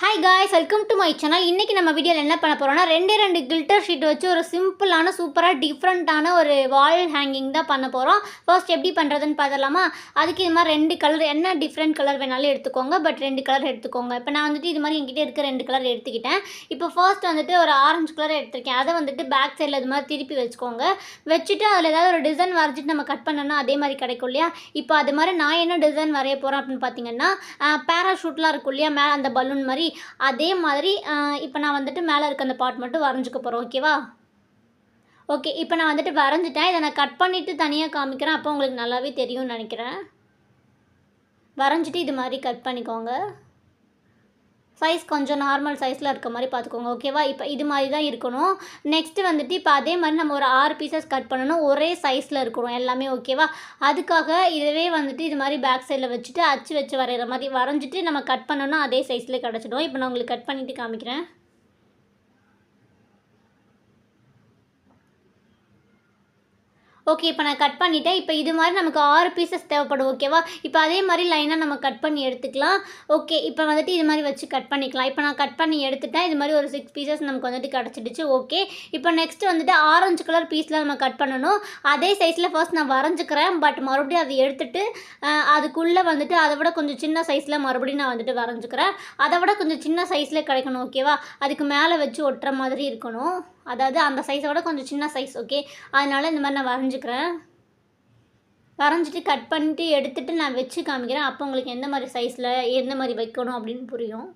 Hi guys, welcome to my channel. இன்றைக்கி நம்ம வீடியோவில் என்ன பண்ண போகிறோம்னா ரெண்டு கில்டர் ஷீட் வச்சு ஒரு சிம்பிளான சூப்பராக டிஃப்ரெண்ட்டான ஒரு வால் ஹேங்கிங் தான் பண்ண போகிறோம். ஃபர்ஸ்ட் எப்படி பண்ணுறதுன்னு பார்த்துடலாமா? அதுக்கு இது மாதிரி 2 கலர், என்ன டிஃப்ரெண்ட் கலர் வேணாலும் எடுத்துக்கோங்க, பட் 2 கலர் எடுத்துக்கோங்க. இப்போ நான் வந்துட்டு இது மாதிரி என்கிட்ட இருக்க 2 கலர் எடுத்துக்கிட்டேன். இப்போ ஃபர்ஸ்ட் வந்துட்டு ஒரு ஆரஞ்சு கலர் எடுத்திருக்கேன். அதை வந்துட்டு பேக் சைடில் இது மாதிரி திருப்பி வச்சுக்கோங்க. வச்சுட்டு அதில் ஏதாவது ஒரு டிசைன் வரைஞ்சிட்டு நம்ம கட் பண்ணோன்னா அதே மாதிரி கிடைக்கும் இல்லையா? இப்போ அது மாதிரி நான் என்ன டிசைன் வரைய போகிறேன் அப்படின்னு பார்த்தீங்கன்னா, பேராஷூட்லாம் இருக்கும் இல்லையா, மேலே அந்த பலூன் மாதிரி, அதே மாதிரி இப்போ நான் வந்துட்டு மேலே இருக்க அந்த பார்ட் மட்டும் வரைஞ்சிக்க போகிறோம். ஓகேவா? ஓகே, இப்போ நான் வந்துட்டு வரைஞ்சிட்டேன். இதை நான் கட் பண்ணிவிட்டு தனியாக காமிக்கிறேன். அப்போ உங்களுக்கு நல்லாவே தெரியும்னு நினைக்கிறேன். வரைஞ்சிட்டு இது மாதிரி கட் பண்ணிக்கோங்க. சைஸ் கொஞ்சம் நார்மல் சைஸில் இருக்க மாதிரி பார்த்துக்கோங்க. ஓகேவா? இப்போ இது மாதிரி தான் இருக்கணும். நெக்ஸ்ட்டு வந்துட்டு இப்போ அதே மாதிரி நம்ம ஒரு 6 பீசஸ் கட் பண்ணணும். ஒரே சைஸில் இருக்கணும் எல்லாமே. ஓகேவா? அதுக்காக இதுவே வந்துட்டு இது மாதிரி பேக் சைடில் வச்சுட்டு அச்சு வச்சு வரைகிற மாதிரி வரைஞ்சிட்டு நம்ம கட் பண்ணோன்னா அதே சைஸில் கிடச்சிடும். இப்போ நான் உங்களுக்கு கட் பண்ணிவிட்டு காமிக்கிறேன். ஓகே, இப்போ நான் கட் பண்ணிவிட்டேன். இப்போ இது மாதிரி நமக்கு 6 பீசஸ் தேவைப்படும். ஓகேவா? இப்போ அதே மாதிரி லைனாக நம்ம கட் பண்ணி எடுத்துக்கலாம். ஓகே, இப்போ வந்துட்டு இது மாதிரி வச்சு கட் பண்ணிக்கலாம். இப்போ நான் கட் பண்ணி எடுத்துட்டேன். இது மாதிரி ஒரு 6 பீசஸ் நமக்கு வந்துட்டு கிடச்சிடுச்சு. ஓகே, இப்போ நெக்ஸ்ட்டு வந்துட்டு ஆரஞ்சு கலர் பீஸில் நம்ம கட் பண்ணணும். அதே சைஸில் ஃபர்ஸ்ட் நான் வரைஞ்சிக்கிறேன். பட் மறுபடியும் அதை எடுத்துகிட்டு அதுக்குள்ளே வந்துட்டு அதை விட கொஞ்சம் சின்ன சைஸில் மறுபடியும் நான் வந்துட்டு வரைஞ்சிக்கிறேன். அதை விட கொஞ்சம் சின்ன சைஸில் கிடைக்கணும். ஓகேவா? அதுக்கு மேலே வச்சு ஒட்டுற மாதிரி இருக்கணும். அதாவது அந்த சைஸை விட கொஞ்சம் சின்ன சைஸ். ஓகே, அதனால் இந்த மாதிரி நான் வரைஞ்சிக்கிறேன். வரைஞ்சிட்டு கட் பண்ணிட்டு எடுத்துகிட்டு நான் வச்சு காமிக்கிறேன். அப்போ உங்களுக்கு எந்த மாதிரி சைஸில் எந்த மாதிரி வைக்கணும் அப்படின்னு புரியும்.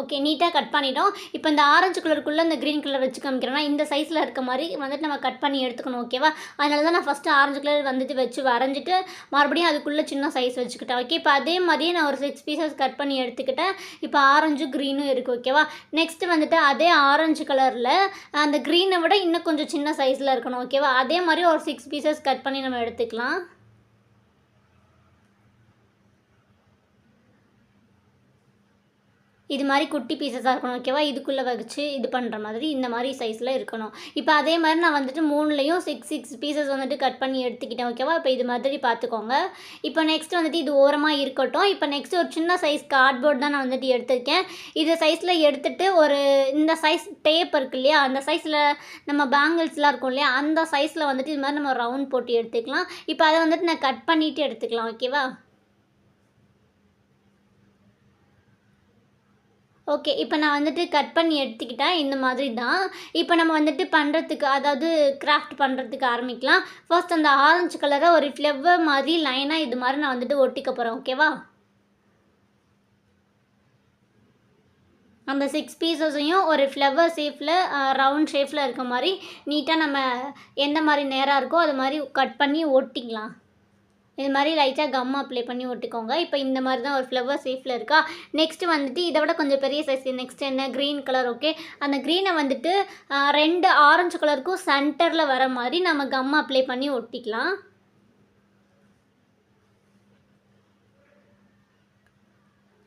ஓகே, நீட்டாக கட் பண்ணிட்டோம். இப்போ இந்த ஆரஞ்சு கலருக்குள்ளே இந்த க்ரீன் கலர் வச்சு காமிக்கிறேன்னா இந்த சைஸில் இருக்க மாதிரி வந்துட்டு நம்ம கட் பண்ணி எடுத்துக்கணும். ஓகேவா? அதனால தான் நான் ஃபஸ்ட்டு ஆரஞ்சு கலர் வந்துட்டு வச்சு வரைஞ்சிட்டு மறுபடியும் அதுக்குள்ளே சின்ன சைஸ் வச்சுக்கிட்டேன். ஓகே, இப்போ அதே மாதிரியே நான் ஒரு 6 பீசஸ் கட் பண்ணி எடுத்துக்கிட்டேன். இப்போ ஆரஞ்சு க்ரீனும் இருக்குது. ஓகேவா? நெக்ஸ்ட்டு வந்துட்டு அதே ஆரஞ்சு கலரில் அந்த க்ரீனை விட இன்னும் கொஞ்சம் சின்ன சைஸில் இருக்கணும். ஓகேவா? அதே மாதிரி ஒரு 6 பீசஸ் கட் பண்ணி நம்ம எடுத்துக்கலாம். இது மாதிரி குட்டி பீசஸாக இருக்கணும். ஓகேவா? இதுக்குள்ளே வச்சு இது பண்ணுற மாதிரி இந்த மாதிரி சைஸில் இருக்கணும். இப்போ அதே மாதிரி நான் வந்துட்டு 3லேயும் 6 பீசஸ் வந்துட்டு கட் பண்ணி எடுத்துக்கிட்டேன். ஓகேவா? இப்போ இது மாதிரி பார்த்துக்கோங்க. இப்போ நெக்ஸ்ட் வந்துட்டு இது ஓரமாக இருக்கட்டும். இப்போ நெக்ஸ்ட் ஒரு சின்ன சைஸ் கார்ட்போர்ட் தான் நான் வந்துட்டு எடுத்திருக்கேன். இது சைஸில் எடுத்துகிட்டு ஒரு இந்த சைஸ் டேப் இருக்கு இல்லையா, அந்த சைஸில் நம்ம பேங்கிள்ஸ்லாம் இருக்கும் இல்லையா, அந்த சைஸில் வந்துட்டு இது மாதிரி நம்ம ரவுண்ட் போட்டு எடுத்துக்கலாம். இப்போ அதை வந்துட்டு நான் கட் பண்ணிவிட்டு எடுத்துக்கலாம். ஓகேவா? ஓகே, இப்போ நான் வந்துட்டு கட் பண்ணி எடுத்துக்கிட்டேன். இந்த மாதிரி தான். இப்போ நம்ம வந்துட்டு பண்ணுறதுக்கு, அதாவது கிராஃப்ட் பண்ணுறதுக்கு ஆரம்பிக்கலாம். ஃபர்ஸ்ட் அந்த ஆரஞ்சு கலரை ஒரு ஃப்ளவர் மாதிரி லைனாக இது மாதிரி நான் வந்துட்டு ஒட்டிக்க போகிறேன். ஓகேவா? அந்த 6 பீசஸையும் ஒரு ஃப்ளவர் ஷேப்பில் ரவுண்ட் ஷேப்பில் இருக்க மாதிரி நீட்டாக நம்ம எந்த மாதிரி நேராக இருக்கோ அது மாதிரி கட் பண்ணி ஒட்டிக்கலாம். இது மாதிரி லைட்டாக கம் அப்ளை பண்ணி ஒட்டிக்கோங்க. இப்போ இந்த மாதிரி தான் ஒரு ஃப்ளவர் ஷேப்பில் இருக்கா. நெக்ஸ்ட்டு வந்துட்டு இதை விட கொஞ்சம் பெரிய சைஸ். நெக்ஸ்ட் என்ன, க்ரீன் கலர். ஓகே, அந்த க்ரீனை வந்துட்டு 2 ஆரஞ்சு கலருக்கும் சென்டரில் வர மாதிரி நம்ம கம் அப்ளை பண்ணி ஒட்டிக்கலாம்.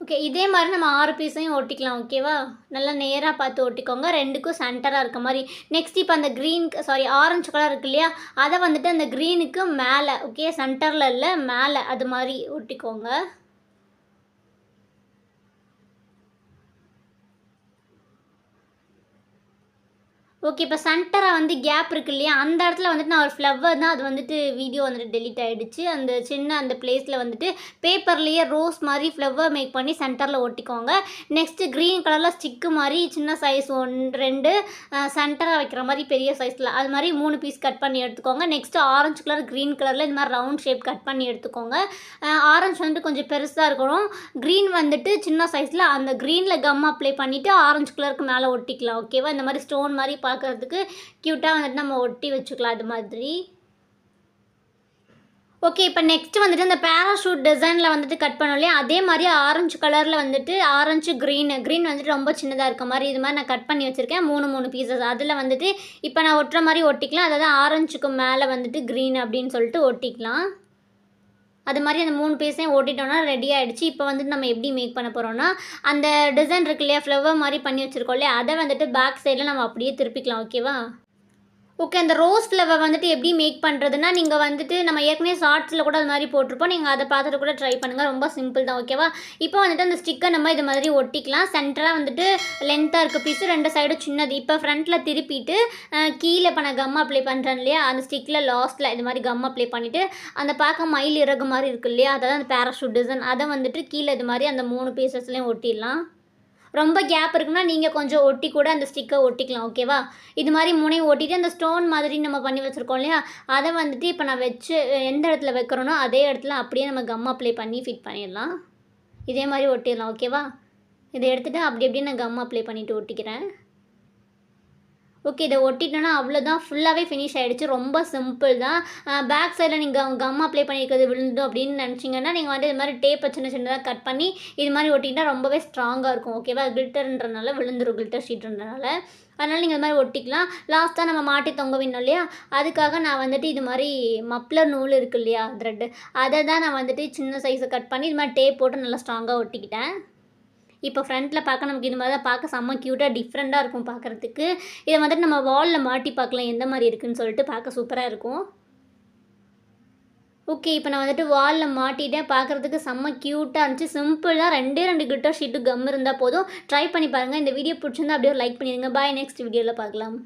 ஓகே, இதே மாதிரி நம்ம 6 பீஸையும் ஒட்டிக்கலாம். ஓகேவா? நல்லா நேராக பார்த்து ஒட்டிக்கோங்க. 2க்கும் சென்டராக இருக்க மாதிரி. நெக்ஸ்ட் இப்போ அந்த ஆரஞ்சு கலர் இருக்கு இல்லையா, அதை வந்துட்டு அந்த க்ரீனுக்கு மேலே, ஓகே, சென்டரில் இல்லை மேலே, அது மாதிரி ஒட்டிக்கோங்க. ஓகே, இப்போ சென்டராக வந்து கேப் இருக்கு இல்லையா, அந்த இடத்துல வந்துட்டு நான் ஒரு ஃப்ளவர் தான், அது வந்துட்டு வீடியோ வந்துட்டு டெலீட் ஆகிடுச்சு. அந்த சின்ன அந்த பிளேஸில் வந்துட்டு பேப்பர்லேயே ரோஸ் மாதிரி ஃப்ளவர் மேக் பண்ணி சென்டரில் ஒட்டிக்கோங்க. நெக்ஸ்ட்டு க்ரீன் கலரில் ஸ்டிக்கு மாதிரி சின்ன சைஸ் 1, 2 சென்டராக வைக்கிற மாதிரி பெரிய சைஸில் அது மாதிரி 3 பீஸ் கட் பண்ணி எடுத்துக்கோங்க. நெக்ஸ்ட்டு ஆரஞ்சு கலர் க்ரீன் கலரில் இந்த மாதிரி ரவுண்ட் ஷேப் கட் பண்ணி எடுத்துக்கோங்க. ஆரஞ்சு வந்துட்டு கொஞ்சம் பெருசாக இருக்கணும். க்ரீன் வந்துட்டு சின்ன சைஸில் அந்த க்ரீனில் கம் அப்ளை பண்ணிவிட்டு ஆரஞ்சு கலருக்கு மேலே ஒட்டிக்கலாம். ஓகேவா? இந்த மாதிரி ஸ்டோன் மாதிரி பார்க்குறதுக்கு க்யூட்டாக வந்துட்டு நம்ம ஒட்டி வச்சுக்கலாம் அது மாதிரி. ஓகே, இப்போ நெக்ஸ்ட்டு வந்துட்டு இந்த பேராஷூட் டிசைனில் வந்துட்டு கட் பண்ணோம் இல்லையா, அதே மாதிரி ஆரஞ்சு கலரில் வந்துட்டு ஆரஞ்சு க்ரீன் வந்துட்டு ரொம்ப சின்னதாக இருக்க மாதிரி இது மாதிரி நான் கட் பண்ணி வச்சுருக்கேன். 3 பீசஸ். அதில் வந்துட்டு இப்போ நான் ஒட்டுற மாதிரி ஒட்டிக்கலாம். அதாவது ஆரஞ்சுக்கு மேலே வந்துட்டு க்ரீன் அப்படின்னு சொல்லிட்டு ஒட்டிக்கலாம். அது மாதிரி அந்த 3 பீஸையும் ஓட்டிட்டோன்னா ரெடி ஆகிடுச்சு. இப்போ வந்துட்டு நம்ம எப்படி மேக் பண்ண போகிறோம்னா, அந்த டிசைன் இருக்கு இல்லையா, ஃப்ளவர் மாதிரி பண்ணி வச்சுருக்கோம் இல்லையா, அதை வந்துட்டு பேக் சைடில் நம்ம அப்படியே திருப்பிக்கலாம். ஓகேவா? ஓகே. அந்த ரோஸ் ஃப்ளவர் வந்துட்டு எப்படி மேக் பண்ணுறதுன்னா, நீங்க வந்துட்டு நம்ம ஏற்கனவே ஷார்ட்ஸில் கூட அது மாரி போட்டிருப்போம். நீங்க அத பார்த்துட்டு கூட ட்ரை பண்ணுங்க. ரொம்ப சிம்பிள் தான் ஓகேவா? இப்போ வந்துட்டு அந்த ஸ்டிக்கை நம்ம இது மாதிரி ஒட்டிக்கலாம். சென்டரா வந்துட்டு லென்த்தா இருக்க பீஸு 2 சைடும் சின்னது. இப்போ ஃப்ரண்ட்டில் திருப்பிட்டு கீழ இப்போ நான் கம் அப்ளை பண்ணுறேன் இல்லையா? அந்த ஸ்டிக்கில் லாஸ்ட்டில் இது மாரி கம் அப்ளை பண்ணிவிட்டு, அந்த பார்க்க மயில் இறகு மாரி இருக்கு இல்லையா? அதாவது அந்த பேராஷூட் டிசைன் அத வந்துட்டு கீழ இது மாரி அந்த 3 பீசஸ்லயும் ஒட்டிடலாம். ரொம்ப கேப் இருக்குன்னா, நீங்க கொஞ்சம் ஒட்டி கூட அந்த ஸ்டிக்கர் ஒட்டிக்கலாம். ஓகேவா? இது மாரி முனைய ஒட்டிட்டு, அந்த ஸ்டோன் மாதிரி நம்ம பண்ணி வச்சிருக்கோம் இல்லையா? அத வந்துட்டு இப்ப நான் வச்சு எந்த இடத்துல வைக்கிறோனோ, அதே இடத்துல அப்படியே நம்ம கம் அப்ளை பண்ணி ஃபிட் பண்ணிடலாம். இதே மாரி ஒட்டிடலாம். ஓகேவா? இத எடுத்துட்டு அப்படி அப்படியே நான் கம் அப்ளை பண்ணிட்டு ஒட்டிக்கிறேன். ஓகே. இத ஒட்டிட்டோன்னா அவ்வளோதான். ஃபுல்லாவே ஃபினிஷ் ஆயிடுச்சு. ரொம்ப சிம்பிள் தான். பேக் சைடில நீங்க கம் அப்ளை பண்ணியிருக்கிறது விழுந்துடும் அப்படின்னு நெனச்சீங்கன்னா, நீங்க வந்து இது மாரி டேப்ப சின்ன சின்னதா கட் பண்ணி, இது மாரி ஒட்டிக்கிட்டா ரொம்பவே ஸ்ட்ராங்கா இருக்கும். ஓகேவா? கிளிட்டர்ன்றனால விழுந்துரும் கிளிட்டர் ஷீட்ன்றனால. அதனால நீங்க இது மாரி ஒட்டிக்கலாம். லாஸ்ட்டா நம்ம மாட்டி தொங்க விடணும் இல்லையா? அதுக்காக நான் வந்துட்டு இது மாரி மப்ளர் நூல் இருக்கு இல்லையா? த்ரெட்டு. அத தான் நான் வந்துட்டு சின்ன சைஸ கட் பண்ணி, இது மாரி டேப் போட்டு நல்லா ஸ்ட்ராங்கா ஒட்டிக்கிட்டேன். இப்போ ஃப்ரண்ட்டில் பார்க்க நமக்கு இது மாதிரி தான் பார்க்க செம்ம க்யூட்டாக டிஃப்ரெண்ட்டாக இருக்கும் பார்க்குறதுக்கு. இதை வந்துட்டு நம்ம வாலில் மாட்டி பார்க்கலாம் எந்த மாதிரி இருக்குன்னு சொல்லிட்டு பார்க்க சூப்பராக இருக்கும். ஓகே. இப்போ நான் வந்துட்டு வாலில் மாட்டிட்டேன். பார்க்குறதுக்கு செம்ம க்யூட்டாக இருந்துச்சு. சிம்பிளாக 2 கிளிட்டர் ஷீட்டு கம் இருந்தால் போதும். ட்ரை பண்ணி பாருங்கள். இந்த வீடியோ பிடிச்சிருந்தா அப்படியே ஒரு லைக் பண்ணிடுங்க. பாய். நெக்ஸ்ட் வீடியோவில் பார்க்கலாம்.